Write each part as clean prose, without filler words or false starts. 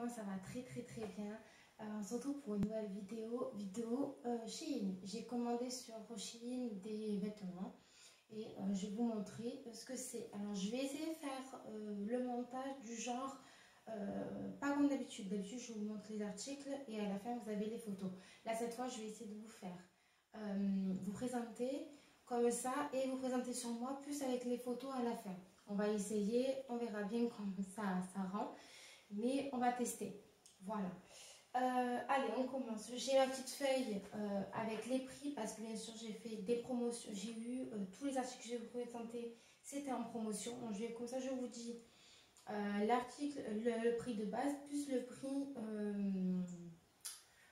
moi ça va très bien. On se retrouve pour une nouvelle vidéo Shein. J'ai commandé sur Shein des vêtements et je vais vous montrer ce que c'est. Alors je vais essayer de faire le montage du genre, pas comme d'habitude. D'habitude je vous montre les articles et à la fin vous avez les photos. Là cette fois je vais essayer de vous faire vous présenter comme ça et vous présenter sur moi plus avec les photos à la fin. On va essayer, on verra bien comment ça rend, mais on va tester. Voilà. Allez, on commence. J'ai ma petite feuille avec les prix parce que bien sûr j'ai fait des promotions. J'ai eu tous les articles que je vais vous présenter, c'était en promotion. Donc, comme ça, je vous dis l'article, le prix de base plus le prix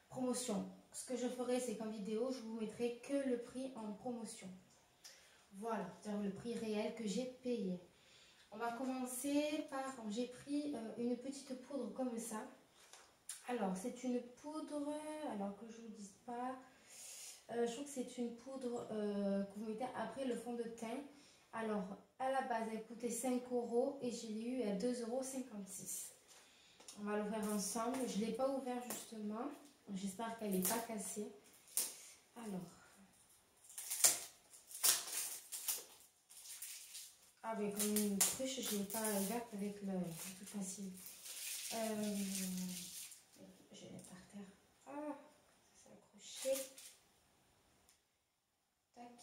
promotion. Ce que je ferai, c'est qu'en vidéo, je vous mettrai que le prix en promotion. Voilà, c'est-à-dire le prix réel que j'ai payé. On va commencer par, j'ai pris une petite poudre comme ça. Alors, c'est une poudre, alors que je ne vous dise pas, je trouve que c'est une poudre que vous mettez après le fond de teint. Alors, à la base, elle coûtait 5 € et je l'ai eu à 2,56 €. On va l'ouvrir ensemble. Je ne l'ai pas ouvert justement. J'espère qu'elle n'est pas cassée. Alors. Ah, mais comme une cruche, je ne l'ai pas ouverte avec le tout facile. Je vais mettre par terre. Ah, ça s'est accroché. Tac.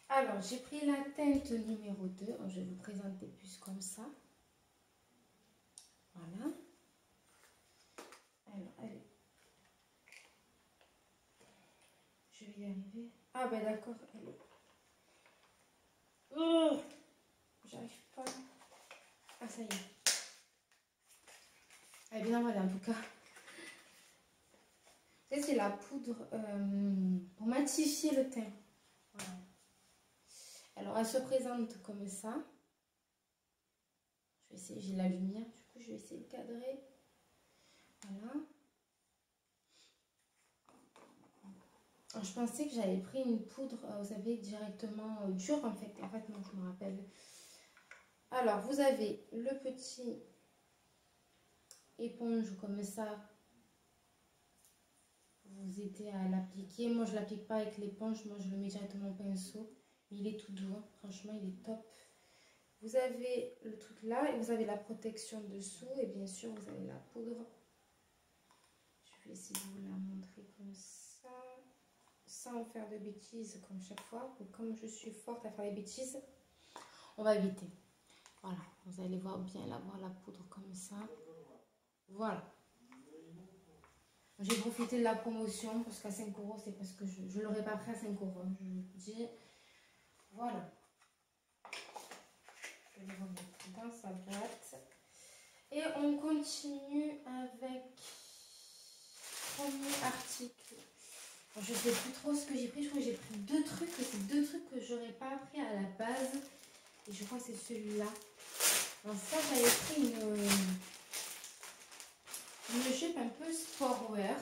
Alors, j'ai pris la teinte numéro 2. Je vais vous présenter plus comme ça. Voilà. Alors, allez. Je vais y arriver. Ah, ben d'accord. Oh, j'arrive pas. Ah, ça y est. Elle est bien voilà, en tout cas. C'est la poudre pour matifier le teint. Voilà. Alors, elle se présente comme ça. Je vais essayer, j'ai la lumière, du coup, je vais essayer de cadrer. Voilà. Alors, je pensais que j'avais pris une poudre, vous savez, directement dure, en fait. En fait, non, je me rappelle. Alors, vous avez le petit éponge comme ça. Vous aidez à l'appliquer. Moi, je ne l'applique pas avec l'éponge. Moi, je le mets directement au pinceau. Il est tout doux. Hein. Franchement, il est top. Vous avez le truc là et vous avez la protection dessous. Et bien sûr, vous avez la poudre. Je vais essayer de vous la montrer comme ça. Sans faire de bêtises comme chaque fois. Comme je suis forte à faire des bêtises, on va éviter. Voilà. Vous allez voir bien la poudre comme ça. Voilà. J'ai profité de la promotion parce qu'à 5 €, c'est parce que je ne l'aurais pas pris à 5 €. Je vous dis, voilà. Je vais le remettre dans sa boîte. Et on continue avec le premier article. Alors, je ne sais plus trop ce que j'ai pris. Je crois que j'ai pris deux trucs. C'est deux trucs que je n'aurais pas pris à la base. Et je crois que c'est celui-là. Alors ça, j'avais pris une jupe un peu sportwear.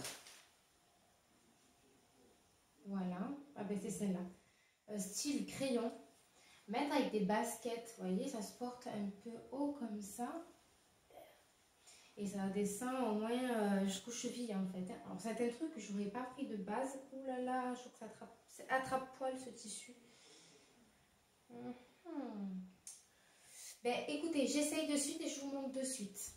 Voilà. Ah ben c'est celle-là. Style crayon. Mettre avec des baskets. Vous voyez, ça se porte un peu haut comme ça. Et ça descend au moins jusqu'aux chevilles en fait. Alors c'est un truc que je n'aurais pas pris de base. Ouh là là, je trouve que ça attrape-poil ce tissu. Ben écoutez, j'essaye de suite et je vous montre de suite.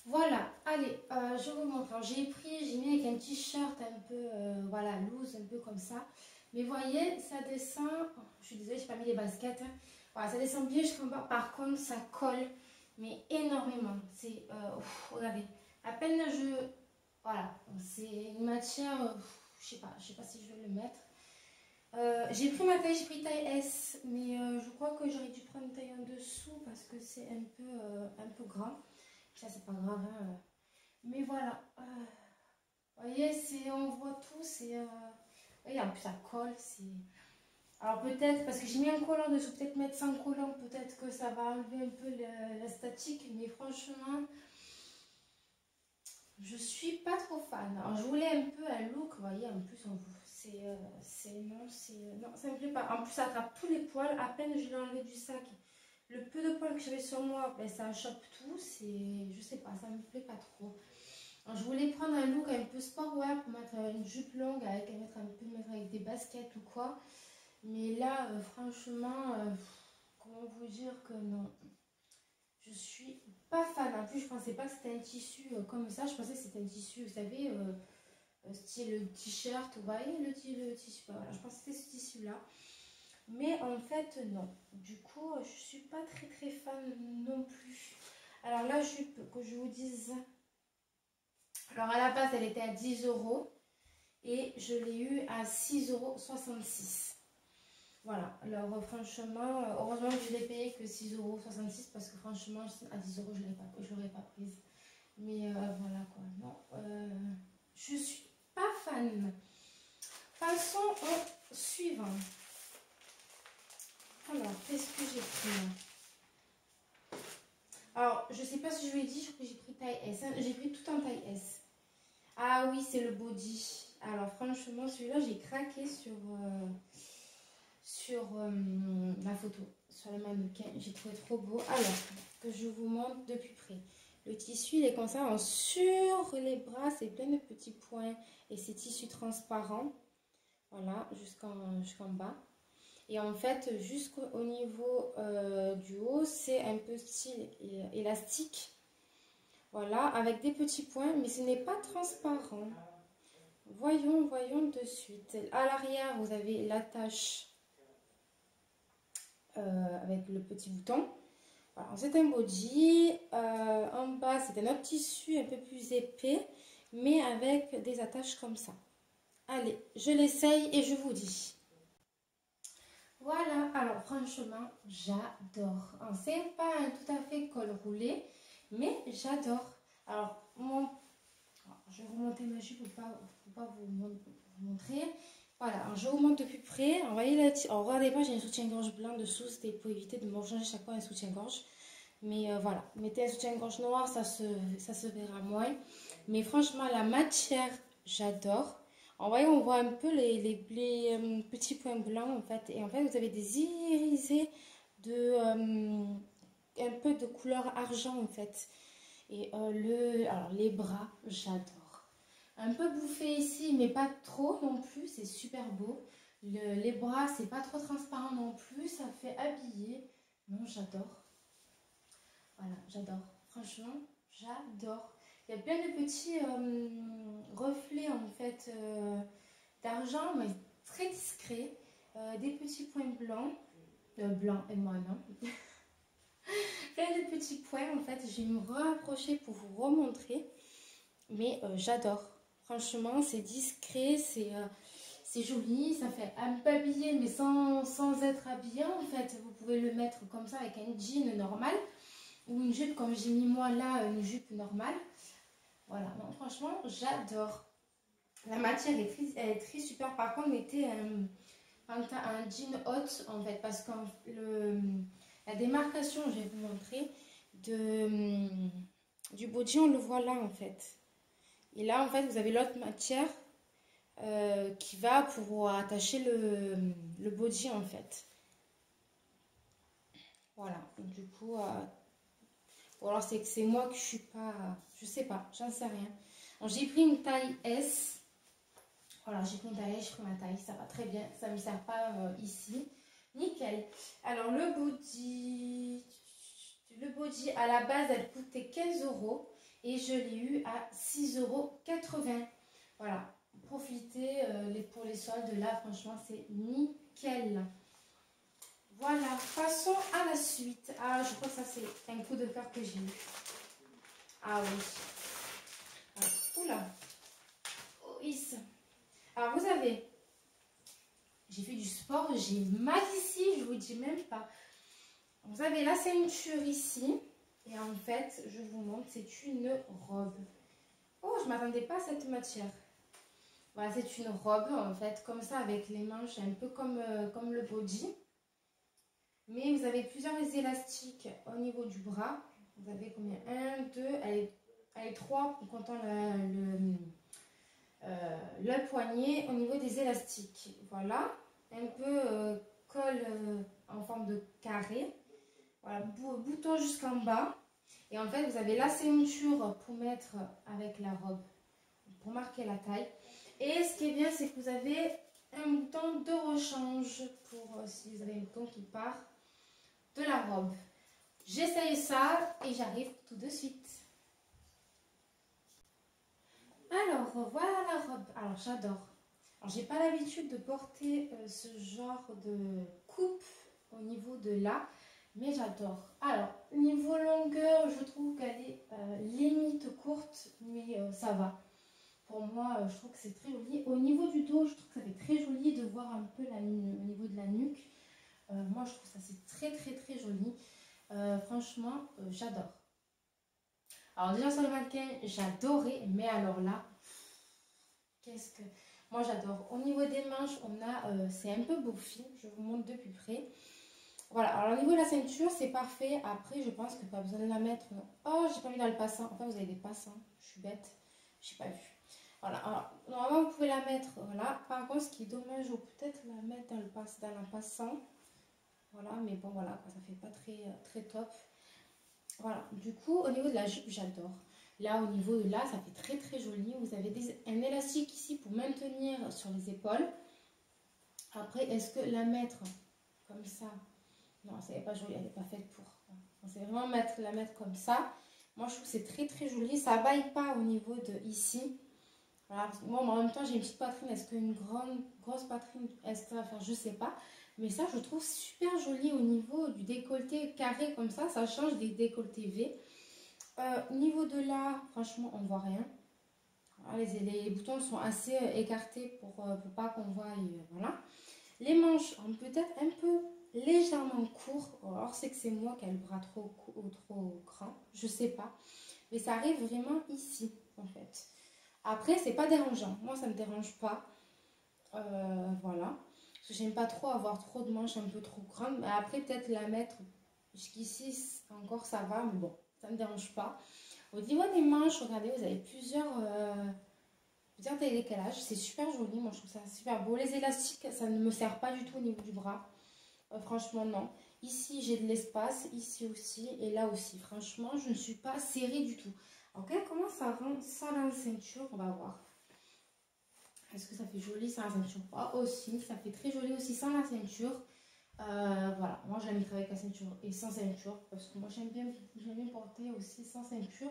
Voilà, allez, je vous montre. Alors j'ai mis avec un t-shirt un peu, voilà, loose, un peu comme ça. Mais vous voyez, ça descend, je suis désolée, je n'ai pas mis les baskets. Hein. Voilà, ça descend bien jusqu'en bas. Par contre, ça colle, mais énormément. C'est, regardez, à peine voilà, c'est une matière, je sais pas si je vais le mettre. J'ai pris ma taille, j'ai pris taille S, mais je crois que j'aurais dû prendre une taille en dessous parce que c'est un peu grand. Ça c'est pas grave, hein. Mais voilà. Vous voyez, on voit tout, c'est... Oui, en plus ça colle, c'est... Alors peut-être, parce que j'ai mis un collant dessous, peut-être mettre sans collant, peut-être que ça va enlever un peu la statique, mais franchement, je suis pas trop fan. Alors je voulais un peu un look, vous voyez, en plus non, ça me plaît pas. En plus, ça attrape tous les poils. À peine je l'ai enlevé du sac. Le peu de poils que j'avais sur moi, ben, ça chope tout. Je sais pas, ça me plaît pas trop. Alors, je voulais prendre un look un peu sportwear pour mettre une jupe longue, mettre avec des baskets ou quoi. Mais là, franchement, comment vous dire que non. Je suis pas fan. En plus, je pensais pas que c'était un tissu comme ça. Je pensais que c'était un tissu, vous savez, style t-shirt. Vous voyez le tissu. Voilà, je pensais que c'était ce tissu-là. Mais en fait, non. Du coup, je suis pas très fan non plus. Alors, la jupe, que je vous dise. Alors, à la base, elle était à 10 €. Et je l'ai eu à 6,66 €. Voilà, alors franchement, heureusement que je l'ai payé que 6,66 € parce que franchement, à 10 € je l'aurais pas prise. Mais voilà quoi, non, je suis pas fan. Passons au suivant. Alors, qu'est-ce que j'ai pris là? Alors, je sais pas si je vous l'ai dit, je crois que j'ai pris taille S. Hein. J'ai pris tout en taille S. Ah oui, c'est le body. Alors franchement, celui-là, j'ai craqué sur la photo, sur le mannequin. J'ai trouvé trop beau. Alors, que je vous montre de plus près. Le tissu, il est comme ça. Sur les bras, c'est plein de petits points. Et c'est tissu transparent. Voilà, jusqu'en bas. Et en fait, jusqu'au niveau du haut, c'est un peu style élastique. Voilà, avec des petits points, mais ce n'est pas transparent. Voyons de suite. À l'arrière, vous avez l'attache avec le petit bouton. Voilà, c'est un body. En bas, c'est un autre tissu un peu plus épais, mais avec des attaches comme ça. Allez, je l'essaye et je vous dis. Voilà, alors franchement, j'adore. C'est pas un tout à fait col roulé, mais j'adore. Alors, je vais remonter ma jupe pour pas vous montrer. Voilà, alors je vous montre de plus près. Alors, voyez là, regardez pas, j'ai un soutien-gorge blanc dessous. C'était pour éviter de me changer chaque fois un soutien-gorge. Mais voilà, mettez un soutien-gorge noir, ça se verra moins. Mais franchement, la matière, j'adore. En voyant, on voit un peu les petits points blancs en fait. Et en fait, vous avez des irisés un peu de couleur argent en fait. Et alors les bras, j'adore. Un peu bouffé ici, mais pas trop non plus. C'est super beau. Les bras, c'est pas trop transparent non plus. Ça fait habiller. Non, j'adore. Voilà, j'adore. Franchement, j'adore. Il y a plein de petits reflets en fait d'argent, mais très discrets. Des petits points blancs. Blanc et moi, non. Plein de petits points en fait. Je vais me rapprocher pour vous remontrer. Mais j'adore. Franchement, c'est discret, c'est joli. Ça fait un peu habillé, mais sans être habillé en fait. Vous pouvez le mettre comme ça avec un jean normal. Ou une jupe comme j'ai mis moi là, une jupe normale. Voilà, non, franchement, j'adore. La matière elle est très super. Par contre, mettez un jean haute en fait, parce que la démarcation, je vais vous montrer, du body, on le voit là en fait. Et là, en fait, vous avez l'autre matière qui va pour attacher le body en fait. Voilà, du coup... Ou alors c'est que c'est moi que je suis pas... Je sais pas, j'en sais rien. J'ai pris une taille S. Voilà, j'ai pris une taille S, j'ai pris ma taille. Ça va très bien. Ça ne me sert pas ici. Nickel. Alors le body à la base, elle coûtait 15 €. Et je l'ai eu à 6,80 €. Voilà. Profitez pour les soldes. Là, franchement, c'est nickel. Voilà, passons à la suite. Ah, je crois que ça, c'est un coup de cœur que j'ai eu. Ah oui. Ah, oula. Oh, is. Alors, vous avez... J'ai fait du sport, j'ai mal ici, je vous dis même pas. Vous avez la ceinture ici. Et en fait, je vous montre, c'est une robe. Oh, je ne m'attendais pas à cette matière. Voilà, c'est une robe, en fait, comme ça, avec les manches, un peu comme le body. Mais vous avez plusieurs élastiques au niveau du bras. Vous avez combien? 1, 2, allez 3 en comptant le poignet au niveau des élastiques. Voilà, un peu col en forme de carré. Voilà, bouton jusqu'en bas. Et en fait, vous avez la ceinture pour mettre avec la robe, pour marquer la taille. Et ce qui est bien, c'est que vous avez un bouton de rechange pour si vous avez un bouton qui part de la robe. J'essaye ça et j'arrive tout de suite. Alors, voilà la robe. Alors, j'adore. Alors, j'ai pas l'habitude de porter ce genre de coupe au niveau de là, mais j'adore. Alors, niveau longueur, je trouve qu'elle est limite courte, mais ça va. Pour moi, je trouve que c'est très joli. Au niveau du dos, je trouve que ça fait très joli de voir un peu au niveau de la nuque. Moi, je trouve ça c'est très joli. Franchement, j'adore. Alors déjà sur le mannequin, j'adorais, mais alors là, qu'est-ce que... Moi, j'adore. Au niveau des manches, on a... c'est un peu bouffi, je vous montre de plus près. Voilà, alors au niveau de la ceinture, c'est parfait. Après, je pense que pas besoin de la mettre. Oh, j'ai pas mis dans le passant. Enfin, vous avez des passants. Je suis bête. Je n'ai pas vu. Voilà, alors, normalement, vous pouvez la mettre. Voilà. Par contre, ce qui est dommage, vous peut-être la mettre dans la passant. Voilà, mais bon, voilà, ça fait pas très top. Voilà, du coup, au niveau de la jupe, j'adore. Là, au niveau de là, ça fait très joli. Vous avez un élastique ici pour maintenir sur les épaules. Après, est-ce que la mettre comme ça? Non, c'est pas joli, elle n'est pas faite pour. C'est vraiment la mettre comme ça. Moi, je trouve que c'est très joli. Ça baille pas au niveau de ici. Voilà, moi, en même temps, j'ai une petite poitrine. Est-ce qu'une grosse poitrine, est-ce que ça va faire? Je sais pas. Mais ça, je trouve super joli au niveau du décolleté carré comme ça. Ça change des décolletés V. Au niveau de là, franchement, on voit rien. Voilà, les boutons sont assez écartés pour pas qu'on voie. Voilà. Les manches ont peut-être un peu légèrement court. Alors, c'est que c'est moi qui ai le bras trop grand. Je sais pas. Mais ça arrive vraiment ici, en fait. Après, c'est pas dérangeant. Moi, ça me dérange pas. Voilà. Parce que j'aime pas trop avoir trop de manches un peu trop grandes. Mais après, peut-être la mettre jusqu'ici, encore ça va. Mais bon, ça me dérange pas. Au niveau des manches, regardez, vous avez plusieurs tailles de décalage. C'est super joli. Moi, je trouve ça super beau. Les élastiques, ça ne me sert pas du tout au niveau du bras. Franchement, non. Ici, j'ai de l'espace. Ici aussi. Et là aussi. Franchement, je ne suis pas serrée du tout. Alors, comment ça rend sans la ceinture? On va voir. Est-ce que ça fait joli sans la ceinture? Oh, aussi, ça fait très joli aussi sans la ceinture. Voilà, moi j'aime travailler avec la ceinture et sans ceinture parce que moi j'aime bien porter aussi sans ceinture.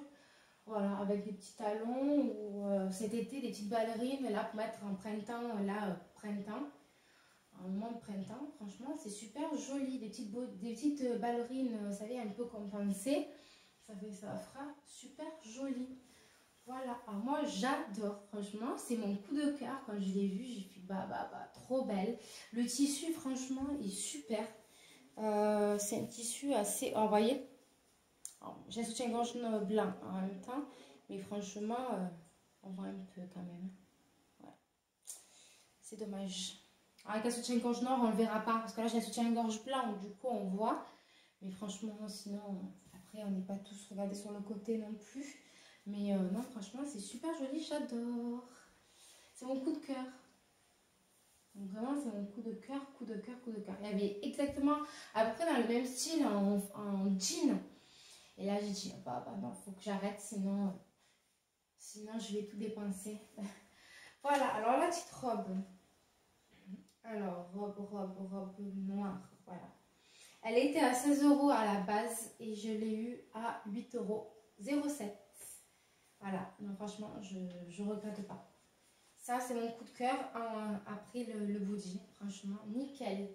Voilà, avec des petits talons ou cet été des petites ballerines là pour mettre en printemps, printemps, en moment de printemps. Franchement, c'est super joli. Des petites ballerines, vous savez, un peu compensées. Ça fera super joli. Voilà, alors moi j'adore, franchement, c'est mon coup de cœur. Quand je l'ai vu, j'ai fait trop belle. Le tissu, franchement, est super. C'est un tissu assez, vous voyez, j'ai un soutien-gorge blanc en même temps, mais franchement, on voit un peu quand même. Ouais. C'est dommage. Alors, avec un soutien-gorge noir, on ne le verra pas, parce que là j'ai un soutien-gorge blanc, du coup on voit. Mais franchement, sinon, après, on n'est pas tous regardés sur le côté non plus. Mais non, franchement, c'est super joli, j'adore. C'est mon coup de cœur. Donc vraiment, c'est mon coup de cœur. Il y avait exactement, à peu près dans le même style, en jean. Et là, j'ai dit, non, faut que j'arrête, sinon je vais tout dépenser. Voilà, alors la petite robe. Alors, robe noire, voilà. Elle était à 16 € à la base et je l'ai eu à 8,07 €. Voilà, donc franchement, je regrette pas. Ça, c'est mon coup de cœur après le body. Franchement, nickel.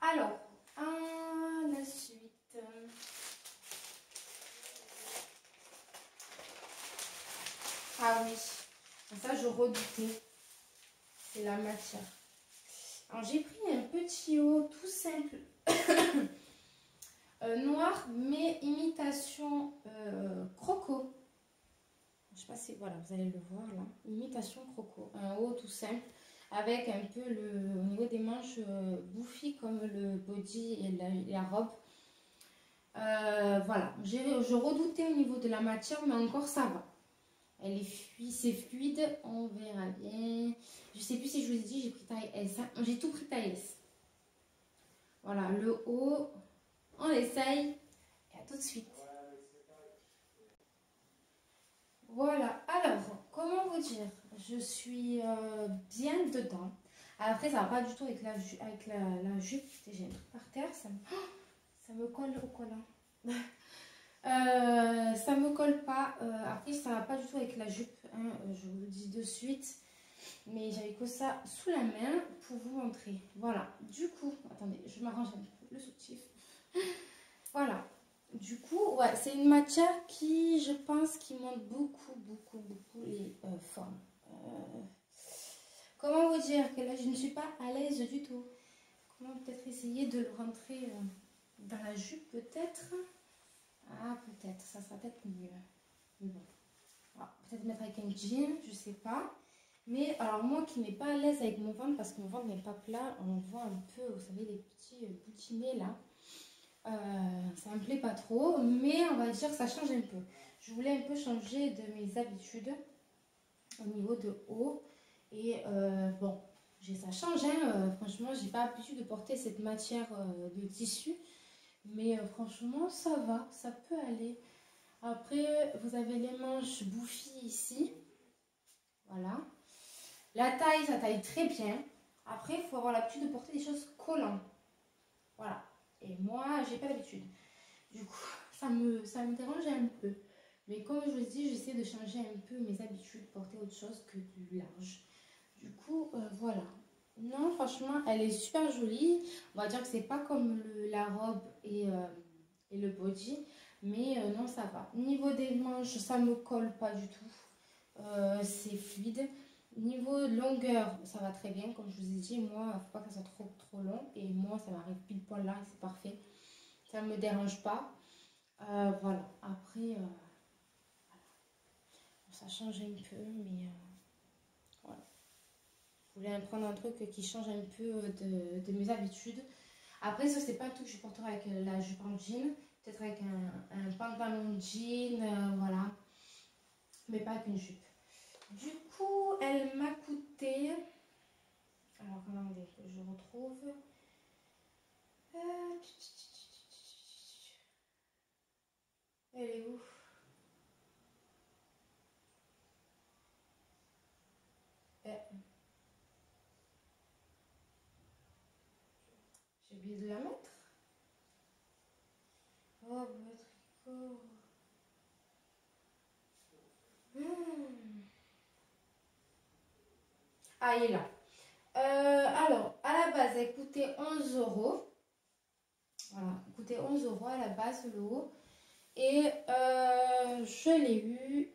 Alors, la suite. Ah oui, ça, je redoutais. C'est la matière. Alors, j'ai pris un petit haut tout simple. Noir, mais imitation croco. Je sais pas si, voilà, vous allez le voir là. Imitation croco. Un haut tout simple. Avec un peu au niveau des manches bouffi comme le body et la robe. Voilà. Je redoutais au niveau de la matière, mais encore ça va. C'est fluide, on verra bien. Je sais plus si je vous ai dit, j'ai pris taille S. Hein. J'ai tout pris taille S. Voilà, le haut, on essaye. Et à tout de suite. Voilà, alors, comment vous dire? Je suis bien dedans. Après, ça va pas du tout avec la jupe. J'ai un truc par terre, ça me colle au collant. Ça me colle pas. Après, ça va pas du tout avec la jupe. Hein, je vous le dis de suite. Mais j'avais que ça sous la main pour vous montrer. Voilà. Du coup, attendez, je m'arrange un peu le soutif. Voilà. Du coup, ouais, c'est une matière qui, je pense, qui montre beaucoup les formes. Comment vous dire que là, je ne suis pas à l'aise du tout. Comment peut-être essayer de le rentrer dans la jupe, peut-être. Ah, peut-être, ça sera peut-être mieux. Mais bon, peut-être mettre avec un jean, je sais pas. Mais alors moi qui n'ai pas à l'aise avec mon ventre, parce que mon ventre n'est pas plat, on voit un peu, vous savez, les petits boutinets là. Ça me plaît pas trop, mais on va dire que ça change un peu. Je voulais un peu changer de mes habitudes au niveau de haut. Et bon, ça change, hein. Franchement, j'ai pas l'habitude de porter cette matière de tissu. Mais franchement, ça va, ça peut aller. Après, vous avez les manches bouffies ici. Voilà. La taille, ça taille très bien. Après, il faut avoir l'habitude de porter des choses collantes. Voilà. Et moi, j'ai pas l'habitude. Du coup, ça me dérange un peu. Mais comme je vous dis, j'essaie de changer un peu mes habitudes, porter autre chose que du large. Du coup, voilà. Non, franchement, elle est super jolie. On va dire que c'est pas comme la robe et le body. Mais non, ça va. Niveau des manches, ça me colle pas du tout. C'est fluide. Niveau longueur, ça va très bien. Comme je vous ai dit, moi, il ne faut pas que ça soit trop long. Et moi, ça m'arrive pile poil là et c'est parfait. Ça ne me dérange pas. Voilà. Après, voilà. Ça change un peu, mais voilà. Je voulais prendre un truc qui change un peu de mes habitudes. Après, ça, c'est pas tout que je porterai avec la jupe en jean. Peut-être avec un pantalon jean, voilà. Mais pas avec une jupe. Du coup, elle m'a coûté... Alors, attendez que je retrouve. Elle est où? J'ai oublié de la mettre. Oh, tricot. Ah, il est là. Alors, à la base, elle coûtait 11 euros. Voilà, elle coûtait 11 euros à la base, le haut. Et je l'ai eu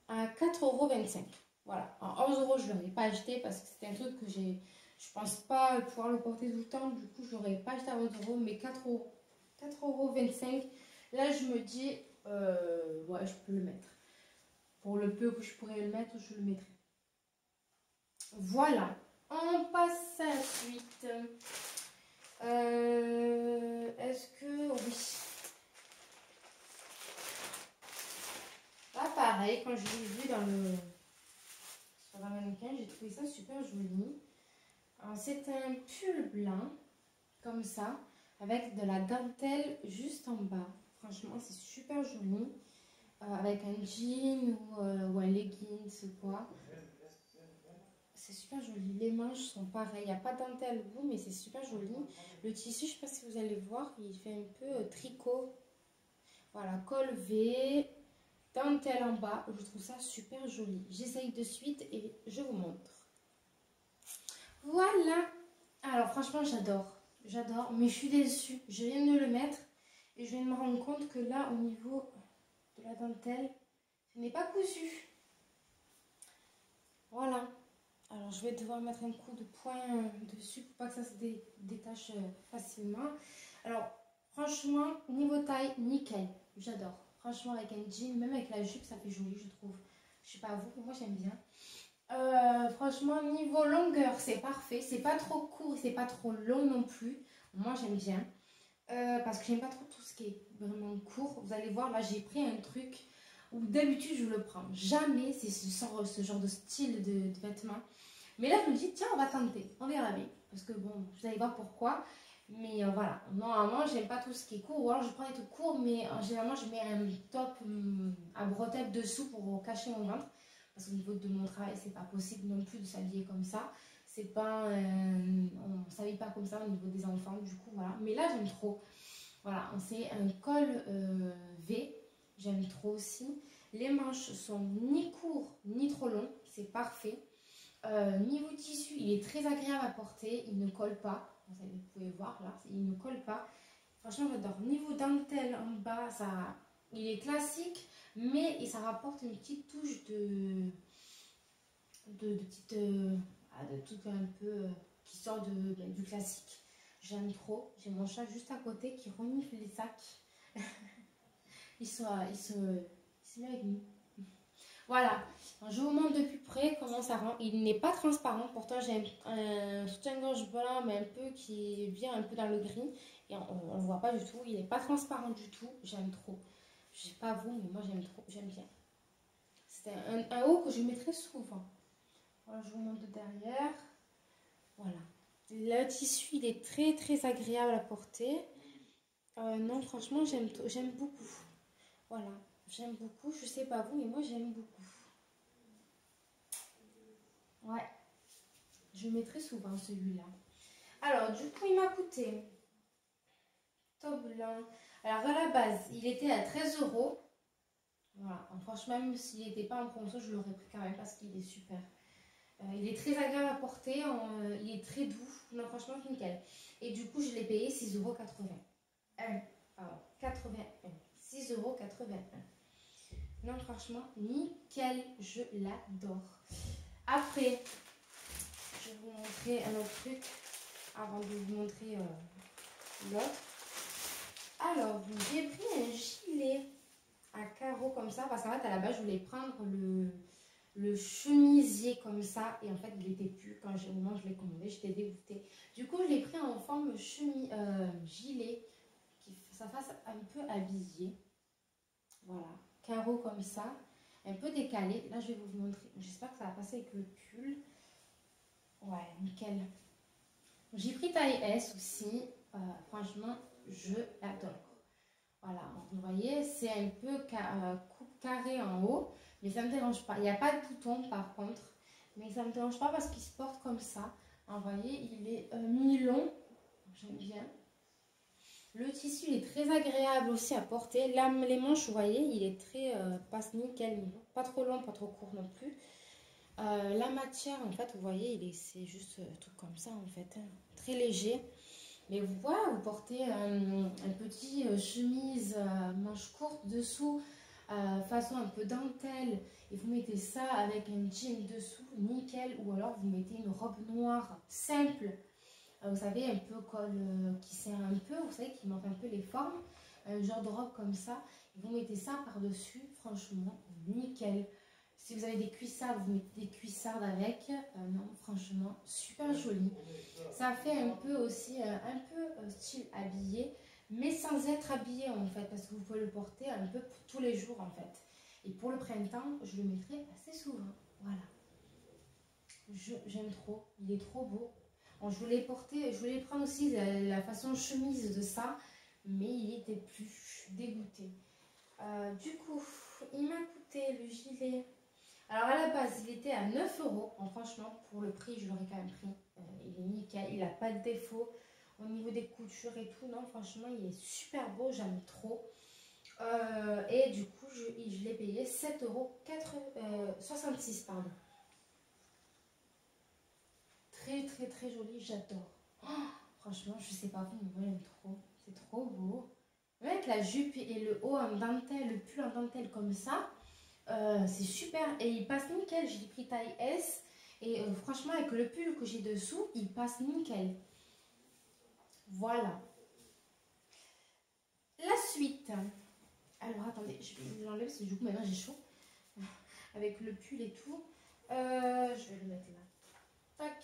à 4,25 €. Voilà, en 11 euros, je ne l'aurais pas acheté parce que c'était un truc que je pense pas pouvoir le porter tout le temps. Du coup, je ne l'aurais pas acheté à 11 euros, mais 4,25 €. Là, je me dis, ouais, je peux le mettre. Pour le peu que je pourrais le mettre, je le mettrai. Voilà, on passe à la suite. Est-ce que... Oui. Là, pareil, quand je l'ai vu sur la mannequin, j'ai trouvé ça super joli. C'est un pull blanc, comme ça, avec de la dentelle juste en bas. Franchement, c'est super joli. Avec un jean ou un leggings ou quoi. C'est super joli. Les manches sont pareilles. Il n'y a pas de dentelle au bout, mais c'est super joli. Le tissu, je ne sais pas si vous allez voir, il fait un peu tricot. Voilà, col V, dentelle en bas. Je trouve ça super joli. J'essaye de suite et je vous montre. Voilà. Alors, franchement, j'adore. J'adore, mais je suis déçue. Je viens de le mettre et je viens de me rendre compte que là, au niveau de la dentelle, ce n'est pas cousu. Voilà. Alors, je vais devoir mettre un coup de poing dessus pour pas que ça se détache facilement. Alors, franchement, niveau taille, nickel. J'adore. Franchement, avec un jean, même avec la jupe, ça fait joli, je trouve. Je sais pas vous, moi j'aime bien. Franchement, niveau longueur, c'est parfait. C'est pas trop court, c'est pas trop long non plus. Moi, j'aime bien. Parce que j'aime pas trop tout ce qui est vraiment court. Vous allez voir, là, j'ai pris un truc où d'habitude je le prends. Jamais c'est ce genre de style de vêtements. Mais là, je me dis, tiens, on va tenter, on verra bien. Parce que bon, vous allez voir pourquoi. Mais voilà, normalement, j'aime pas tout ce qui est court. Ou alors, je prends des trucs courts, mais généralement, je mets un top à bretelles dessous pour cacher mon ventre. Parce qu'au niveau de mon travail, c'est pas possible non plus de s'habiller comme ça. C'est pas, on s'habille pas comme ça au niveau des enfants, du coup, voilà. Mais là, j'aime trop. Voilà, c'est un col V, j'aime trop aussi. Les manches sont ni courts ni trop longs, c'est parfait. Niveau tissu, il est très agréable à porter, il ne colle pas. Vous pouvez voir là, il ne colle pas. Franchement, j'adore. Niveau dentelle en bas, ça, il est classique, mais ça rapporte une petite touche de trucs un peu qui sort du classique. J'aime trop. J'ai mon chat juste à côté qui renifle les sacs. il se met avec nous. Voilà, je vous montre de plus près comment ça rend. Il n'est pas transparent, pourtant j'ai un soutien-gorge blanc, mais un peu qui vient un peu dans le gris. Et on ne le voit pas du tout, il n'est pas transparent du tout, j'aime trop. Je sais pas vous, mais moi j'aime trop, j'aime bien. C'est un haut que je mettrai souvent. Voilà, je vous montre de derrière. Voilà. Le tissu, il est très très agréable à porter. Non, franchement, j'aime beaucoup. Voilà, j'aime beaucoup. Je sais pas vous, mais moi j'aime beaucoup. Ouais, je mettrai souvent celui-là. Alors, du coup, il m'a coûté top blanc. Alors, à la base, il était à 13 €. Voilà, franchement, même s'il n'était pas en promotion, je l'aurais pris quand même parce qu'il est super. Il est très agréable à porter, il est très doux. Non, franchement, nickel. Et du coup, je l'ai payé 6,81 €. Pardon, 81. 6,81 €. Non, franchement, nickel. Je l'adore. Après, je vais vous montrer un autre truc avant de vous montrer l'autre. Alors, j'ai pris un gilet à carreaux comme ça parce qu'en fait, à la base, je voulais prendre le chemisier comme ça et en fait, il n'était plus. Quand au moment où je l'ai commandé, j'étais dégoûtée. Du coup, je l'ai pris en forme gilet qui ça fasse un peu habillé. Voilà, carreaux comme ça, un peu décalé. Là, je vais vous montrer. J'espère que ça va passer avec le pull. Ouais, nickel. J'ai pris taille S aussi. Franchement, je l'adore. Voilà, vous voyez, c'est un peu coupe carré en haut, mais ça ne me dérange pas. Il n'y a pas de bouton par contre, mais ça ne me dérange pas parce qu'il se porte comme ça. Vous voyez, il est mi-long, j'aime bien. Le tissu est très agréable aussi à porter. Là, les manches, vous voyez, il est très passe nickel, pas trop long, pas trop court non plus. La matière, en fait, vous voyez, c'est juste tout comme ça en fait, hein, très léger. Mais voilà, vous portez un petit chemise manche courte dessous, façon un peu dentelle, et vous mettez ça avec un jean dessous, nickel, ou alors vous mettez une robe noire simple, vous savez, un peu col qui serre un peu, vous savez, qui montre un peu les formes, un genre de robe comme ça, et vous mettez ça par-dessus, franchement, nickel. Si vous avez des cuissardes, vous mettez des cuissardes avec. Non, franchement, super joli. Ça fait un peu aussi, un peu style habillé, mais sans être habillé en fait, parce que vous pouvez le porter un peu pour tous les jours en fait. Et pour le printemps, je le mettrai assez souvent. Voilà. J'aime trop. Il est trop beau. Bon, je voulais porter, je voulais prendre aussi la façon chemise de ça, mais il était plus. Je suis dégoûtée. Du coup, il m'a coûté le gilet. Alors à la base, il était à 9 €. Bon, franchement, pour le prix, je l'aurais quand même pris. Il est nickel, il n'a pas de défaut. Au niveau des coutures et tout, non, franchement, il est super beau, j'aime trop. Et du coup, je l'ai payé 7,66 €, pardon. Très, très, très joli, j'adore. Oh, franchement, je sais pas vous, mais moi, j'aime trop. C'est trop beau. Avec la jupe et le haut en dentelle, le pull en dentelle comme ça. C'est super et il passe nickel. J'ai pris taille S et franchement avec le pull que j'ai dessous il passe nickel. Voilà la suite. Alors attendez, je vais l'enlever parce que du coup maintenant j'ai chaud avec le pull et tout. Je vais le mettre là. Tac.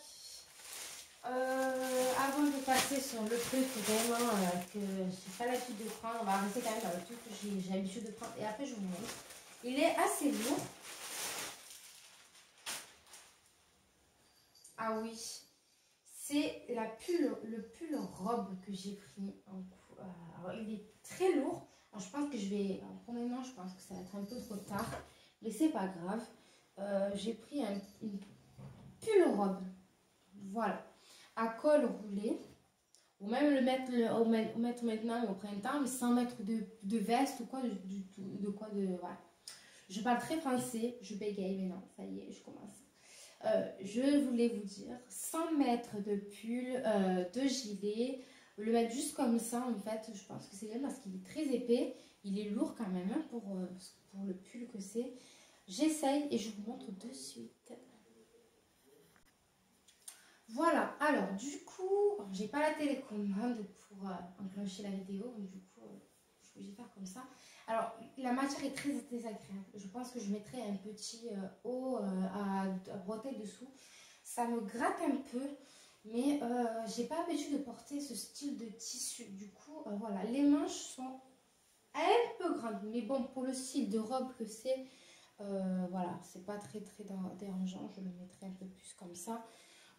Avant de passer sur le truc vraiment que j'ai pas l'habitude de prendre, on va rester quand même dans le truc que j'ai l'habitude de prendre et après je vous montre. Il est assez lourd. Ah oui, c'est le pull robe que j'ai pris. Alors, il est très lourd. Alors, je pense que je vais... Pour maintenant, je pense que ça va être un peu trop tard. Mais c'est pas grave. J'ai pris une pull robe. Voilà. À col roulé. Ou même le mettre maintenant au printemps, mais sans mettre de veste ou quoi, voilà. Je parle très français, je bégaye, mais non, ça y est, je commence. Je voulais vous dire, sans mettre de pull, de gilet, le mettre juste comme ça, en fait, je pense que c'est bien parce qu'il est très épais, il est lourd quand même, hein, pour le pull que c'est. J'essaye et je vous montre de suite. Voilà, alors du coup, j'ai pas la télécommande pour enclencher la vidéo, donc du coup, je vais faire comme ça. Alors, la matière est très désagréable. Je pense que je mettrai un petit haut à bretelles dessous. Ça me gratte un peu, mais j'ai pas l'habitude de porter ce style de tissu. Du coup, voilà, les manches sont un peu grandes, mais bon, pour le style de robe que c'est, voilà, c'est pas très dérangeant. Je le mettrai un peu plus comme ça.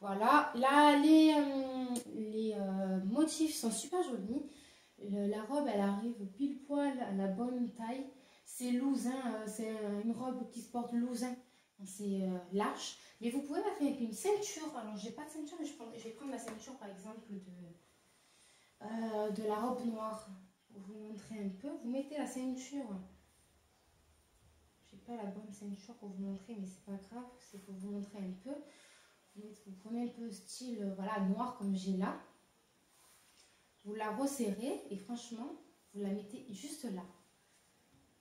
Voilà, là les motifs sont super jolis. La robe elle arrive pile poil à la bonne taille. C'est loose, hein, c'est une robe qui se porte loose, hein. C'est large. Mais vous pouvez la faire avec une ceinture. Alors j'ai pas de ceinture, mais je vais prendre la ceinture par exemple de la robe noire. Pour vous montrer un peu, vous mettez la ceinture. J'ai pas la bonne ceinture pour vous montrer, mais c'est pas grave, c'est pour vous montrer un peu. Vous prenez un peu style voilà, noir comme j'ai là. Vous la resserrez et franchement, vous la mettez juste là.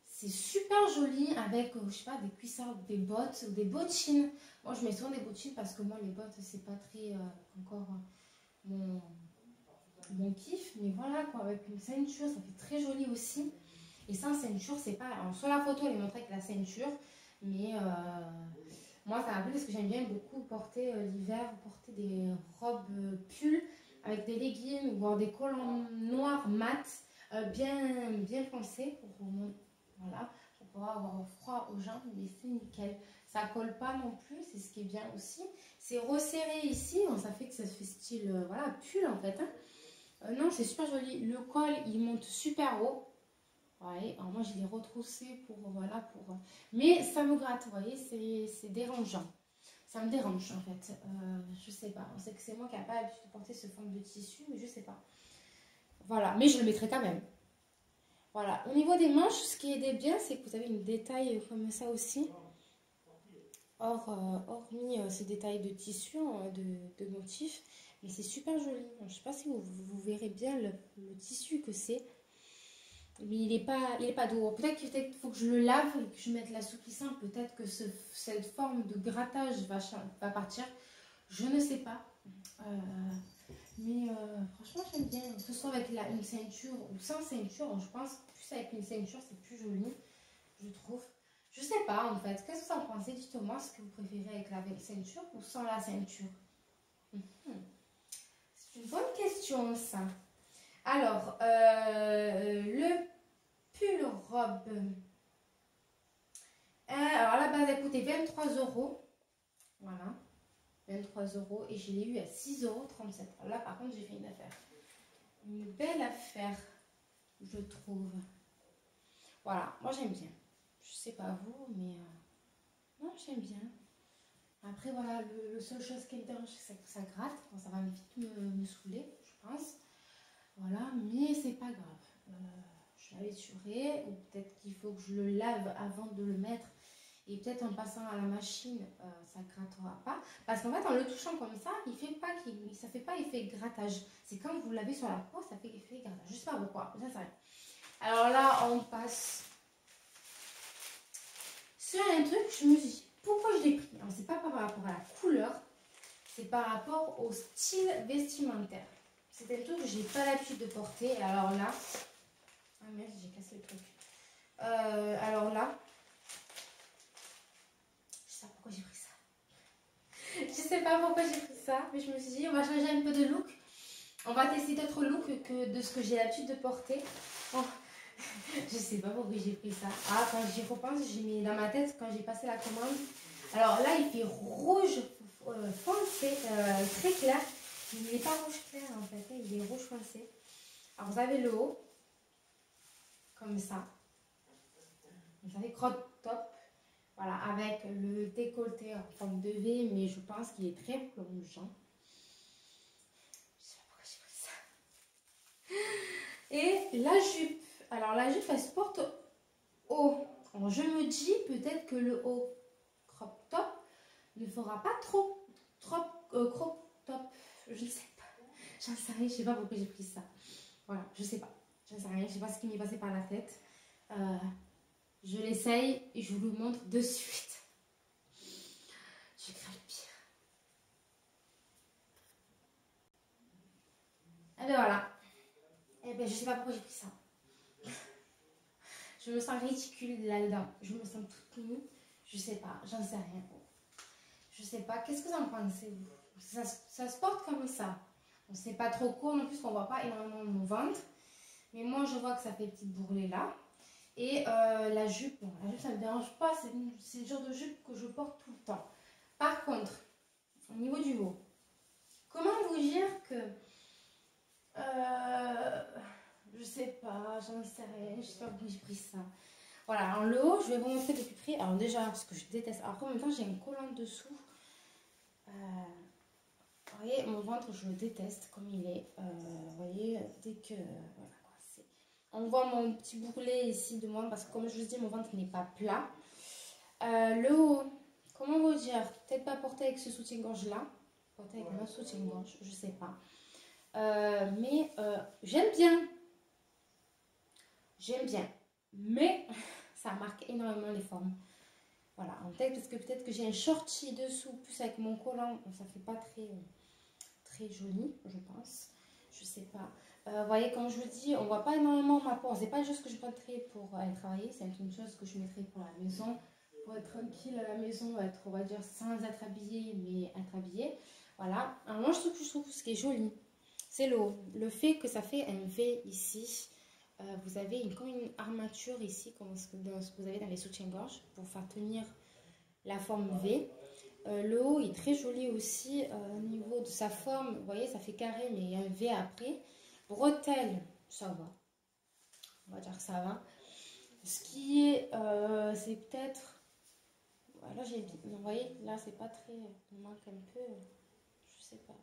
C'est super joli avec, je sais pas, des cuissards, des bottes ou des bottines. Moi, je mets souvent des bottines parce que moi, les bottes, c'est pas très encore mon kiff. Mais voilà, quoi, avec une ceinture, ça fait très joli aussi. Et sans ceinture, c'est pas... Alors, sur la photo, elle est montrée avec la ceinture. Mais moi, ça m'a plu parce que j'aime bien beaucoup porter l'hiver, porter des robes pulls avec des leggings ou avoir des collants noirs mat, bien foncés voilà, pour pouvoir avoir froid aux jambes, mais c'est nickel. Ça colle pas non plus, c'est ce qui est bien aussi. C'est resserré ici, donc ça fait que ça fait style voilà, pull en fait. Hein. Non, c'est super joli. Le col, il monte super haut. Ouais, alors moi je l'ai retroussé pour voilà pour mais ça me gratte, vous voyez, c'est dérangeant. Ça me dérange en fait. Je sais pas. On sait que c'est moi qui n'ai pas l'habitude de porter ce forme de tissu, mais je sais pas. Voilà, mais je le mettrai quand même. Voilà. Au niveau des manches, ce qui est bien, c'est que vous avez une détail comme ça aussi. Hormis ces détails de tissu, de motifs, mais c'est super joli. Je sais pas si vous verrez bien le tissu que c'est. Mais il est pas doux. Peut-être qu'il faut que je le lave et que je mette l'assouplissant. Peut-être que cette forme de grattage va partir. Je ne sais pas. Mais franchement, j'aime bien. Que ce soit avec une ceinture ou sans ceinture. Je pense que plus avec une ceinture, c'est plus joli. Je trouve. Je sais pas en fait. Qu'est-ce que vous en pensez? Dites-moi ce que vous préférez avec la ceinture ou sans la ceinture. C'est une bonne question ça. Alors, le pull robe. Alors à la base, elle coûtait 23 €. Voilà. 23 € et je l'ai eu à 6,37 €. Là, par contre, j'ai fait une affaire. Une belle affaire, je trouve. Voilà, moi j'aime bien. Je sais pas vous, mais non, j'aime bien. Après, voilà, le seule chose qui me dérange, c'est que ça gratte. Bon, ça va vite me saouler, je pense. Voilà, mais c'est pas grave. Je l'avais suré, ou peut-être qu'il faut que je le lave avant de le mettre. Et peut-être en passant à la machine, ça ne grattera pas. Parce qu'en fait, en le touchant comme ça, ça ne fait pas effet grattage. C'est quand vous l'avez sur la peau, ça fait effet grattage. Je ne sais pas pourquoi, ça rien. Alors là, on passe sur un truc, je me dis, pourquoi je l'ai pris? Alors, c'est pas par rapport à la couleur, c'est par rapport au style vestimentaire. C'est un truc que j'ai pas l'habitude de porter. Alors là, ah merde, j'ai cassé le truc. Alors là, pourquoi j'ai pris ça. Je sais pas pourquoi j'ai pris ça, mais je me suis dit on va changer un peu de look. On va tester d'autres looks que de ce que j'ai l'habitude de porter. Bon, Je sais pas pourquoi j'ai pris ça. Ah, quand j'y repense, j'ai mis dans ma tête quand j'ai passé la commande. Alors là, il fait rouge foncé, très clair. Il n'est pas rouge clair en fait, hein, il est rouge foncé. Alors vous avez le haut, comme ça. Vous avez crop top. Voilà, avec le décolleté en forme de V, mais je pense qu'il est très plongeant. Je sais pas pourquoi j'ai pris ça. Et la jupe. Alors la jupe, elle se porte haut. Alors, je me dis peut-être que le haut crop top ne fera pas trop crop top. Je ne sais pas. J'en sais rien, je sais pas pourquoi j'ai pris ça. Voilà, je sais pas. J'en sais rien, je sais pas ce qui m'est passé par la tête. Je l'essaye et je vous le montre de suite. Je crains le pire. Et bien voilà. Et ben je sais pas pourquoi j'ai pris ça. Je me sens ridicule là-dedans. Je me sens toute nue. Je sais pas, j'en sais rien. Je sais pas, qu'est-ce que vous en pensez vous? Ça se porte comme ça. Bon, c'est pas trop court non plus qu'on voit pas énormément mon ventre. Mais moi je vois que ça fait petite bourrelée là. Et la jupe, bon, la jupe ça me dérange pas. C'est le genre de jupe que je porte tout le temps. Par contre, au niveau du haut, comment vous dire que... je sais pas, j'en sais rien, je sais pas pourquoi j'ai pris ça. Voilà, alors le haut, je vais vous montrer de plus près. Alors déjà, parce que je déteste. Alors en même temps, j'ai un collant dessous. Vous voyez, mon ventre, je le déteste comme il est. Vous voyez, dès que... voilà, quoi, on voit mon petit bourrelet ici de moi, parce que comme je vous dis, mon ventre n'est pas plat. Le haut, comment vous dire? Peut-être pas porter avec ce soutien-gorge là. Porter avec un autre soutien-gorge, je sais pas. Mais j'aime bien. J'aime bien. Mais ça marque énormément les formes. Voilà, en tête, parce que peut-être que j'ai un shorty dessous, plus avec mon collant, ça fait pas très joli, je pense. Je sais pas. Vous voyez, comme je vous dis, on voit pas énormément ma peau. C'est pas juste que je mettrai pour aller travailler, c'est une chose que je mettrai pour la maison, pour être tranquille à la maison, être, on va dire, sans être habillée, mais être habillée. Voilà. Alors moi, je trouve ce qui est joli, c'est le fait que ça fait un V ici. Vous avez comme une armature ici, comme ce que vous avez dans les soutiens-gorge, pour faire tenir la forme V. Le haut est très joli aussi au niveau de sa forme. Vous voyez, ça fait carré, mais il y a un V après. Bretelles, ça va. On va dire que ça va. Ce qui est, c'est peut-être... Voilà, vous voyez, là, c'est pas très... Il manque un peu... Je sais pas.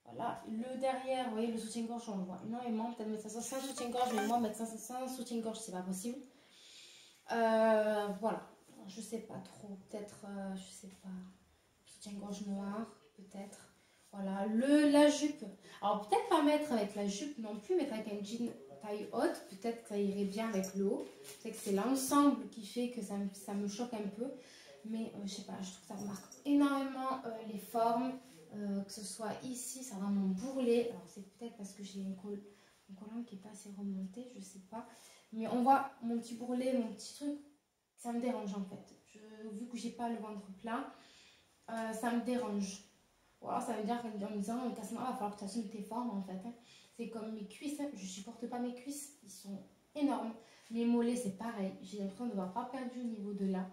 Voilà, le derrière, vous voyez, le soutien-gorge, on le voit énormément. Peut-être mettre ça sans soutien-gorge, mais moi, mettre ça sans soutien-gorge, c'est pas possible. Voilà, je sais pas trop. Peut-être, je sais pas, soutien-gorge noir, peut-être. Voilà, la jupe. Alors, peut-être pas mettre avec la jupe non plus, mettre avec un jean taille haute. Peut-être que ça irait bien avec le haut. C'est que c'est l'ensemble qui fait que ça me choque un peu. Mais je sais pas, je trouve que ça marque énormément les formes. Que ce soit ici, ça va mon bourrelet. Alors c'est peut-être parce que j'ai un collant qui n'est pas assez remonté, je sais pas. Mais on voit mon petit bourrelet, mon petit truc, ça me dérange en fait. Vu que j'ai pas le ventre plat, ça me dérange. Voilà, ça veut dire qu'en me disant, Cassandra, il va falloir que tu assumes tes formes en fait. Hein. C'est comme mes cuisses, hein. Je supporte pas mes cuisses, ils sont énormes. Mes mollets, c'est pareil. J'ai l'impression de n'avoir pas perdu au niveau de là.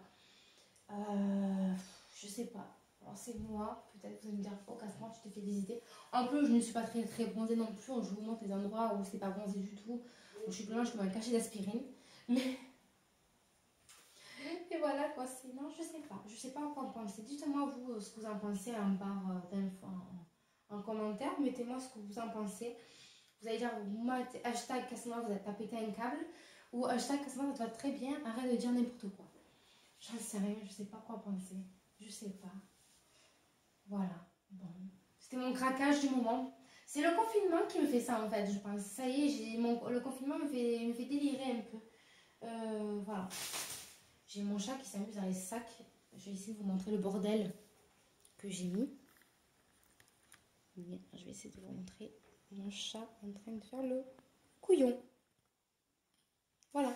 Je sais pas. Alors c'est moi, peut-être que vous allez me dire, oh Cassandra, tu t'es fait visiter. En plus, je ne suis pas très bronzée non plus. Je vous montre les endroits où c'est pas bronzé du tout. Où je suis blanche comme un cachet d'aspirine. Mais... Et voilà quoi, sinon je sais pas quoi en penser. Dites-moi vous ce que vous en pensez en barre d'infos, en commentaire. Mettez-moi ce que vous en pensez. Vous allez dire, vous mettez hashtag Cassandra, vous êtes pas pété un câble. Ou hashtag Cassandra, ça te va très bien, arrête de dire n'importe quoi. J'en sais rien, je sais pas quoi penser. Je sais pas. Voilà. Bon. C'était mon craquage du moment. C'est le confinement qui me fait ça en fait, je pense. Ça y est, le confinement me fait délirer un peu. Voilà. J'ai mon chat qui s'amuse dans les sacs. Je vais essayer de vous montrer le bordel que j'ai mis. Bien, je vais essayer de vous montrer mon chat en train de faire le couillon. Voilà.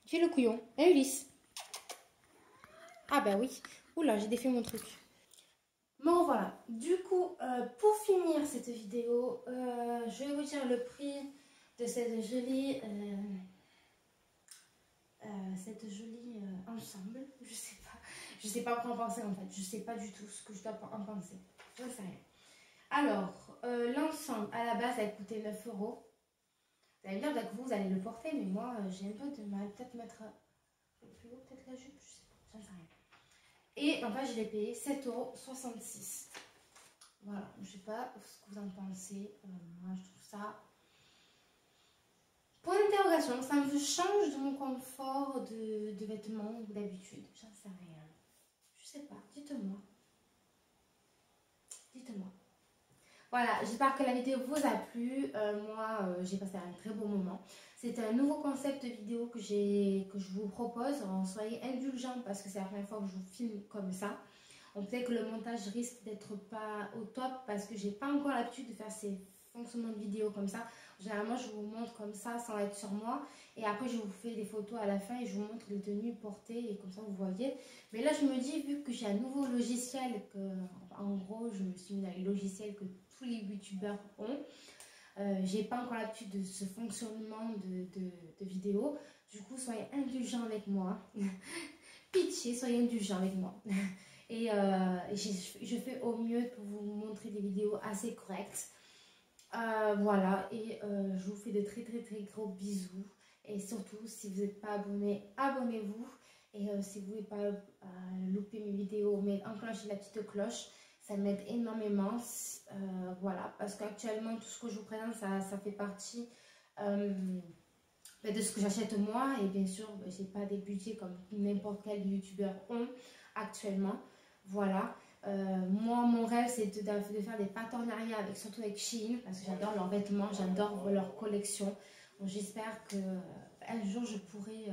Il fait le couillon. Et Ulysse. Ah bah oui. Oula, j'ai défait mon truc. Bon voilà. Du coup, pour finir cette vidéo, je vais vous dire le prix de cette jolie ensemble. Je sais pas quoi en penser en fait. Je sais pas du tout ce que je dois en penser. Je ne sais rien. Alors, l'ensemble à la base a coûté 9 euros. Vous allez me dire que vous allez le porter, mais moi j'ai un peu de mal. Peut-être mettre un peu plus haut, peut-être la jupe, je sais pas, j'en sais rien. Et en fait, je l'ai payé 7,66 €. Voilà, je sais pas ce que vous en pensez. Moi, je trouve ça. Point d'interrogation, ça me change de mon confort de vêtements d'habitude. J'en sais rien. Je sais pas, dites-moi. Dites-moi. Voilà, j'espère que la vidéo vous a plu. Moi, j'ai passé un très beau moment. C'est un nouveau concept de vidéo que je vous propose. Soyez indulgents parce que c'est la première fois que je vous filme comme ça. Peut-être que le montage risque d'être pas au top parce que j'ai pas encore l'habitude de faire ces fonctionnements de vidéo comme ça. Généralement, je vous montre comme ça sans être sur moi. Et après, je vous fais des photos à la fin et je vous montre les tenues portées et comme ça, vous voyez. Mais là, je me dis, vu que j'ai un nouveau logiciel, en gros, je me suis mis dans les logiciels que tous les youtubeurs ont. J'ai pas encore l'habitude de ce fonctionnement de vidéo. Du coup, soyez indulgents avec moi. Pitié, soyez indulgents avec moi. Et je fais au mieux pour vous montrer des vidéos assez correctes. Voilà, et je vous fais de très gros bisous. Et surtout, si vous n'êtes pas abonné, abonnez-vous. Et si vous ne voulez pas louper mes vidéos, mais enclenchez la petite cloche, ça m'aide énormément. Voilà, parce qu'actuellement, tout ce que je vous présente, ça fait partie de ce que j'achète moi. Et bien sûr, je n'ai pas des budgets comme n'importe quel youtubeur ont actuellement. Voilà. Moi, mon rêve, c'est de faire des partenariats surtout avec Shein, parce que j'adore leurs vêtements, j'adore leur collection. J'espère qu'un jour, je pourrai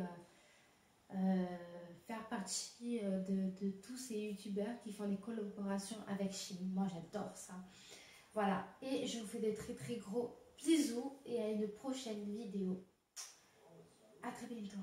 faire partie de tous ces youtubeurs qui font des collaborations avec Shein. Moi, j'adore ça. Voilà. Et je vous fais de très gros bisous et à une prochaine vidéo. À très bientôt.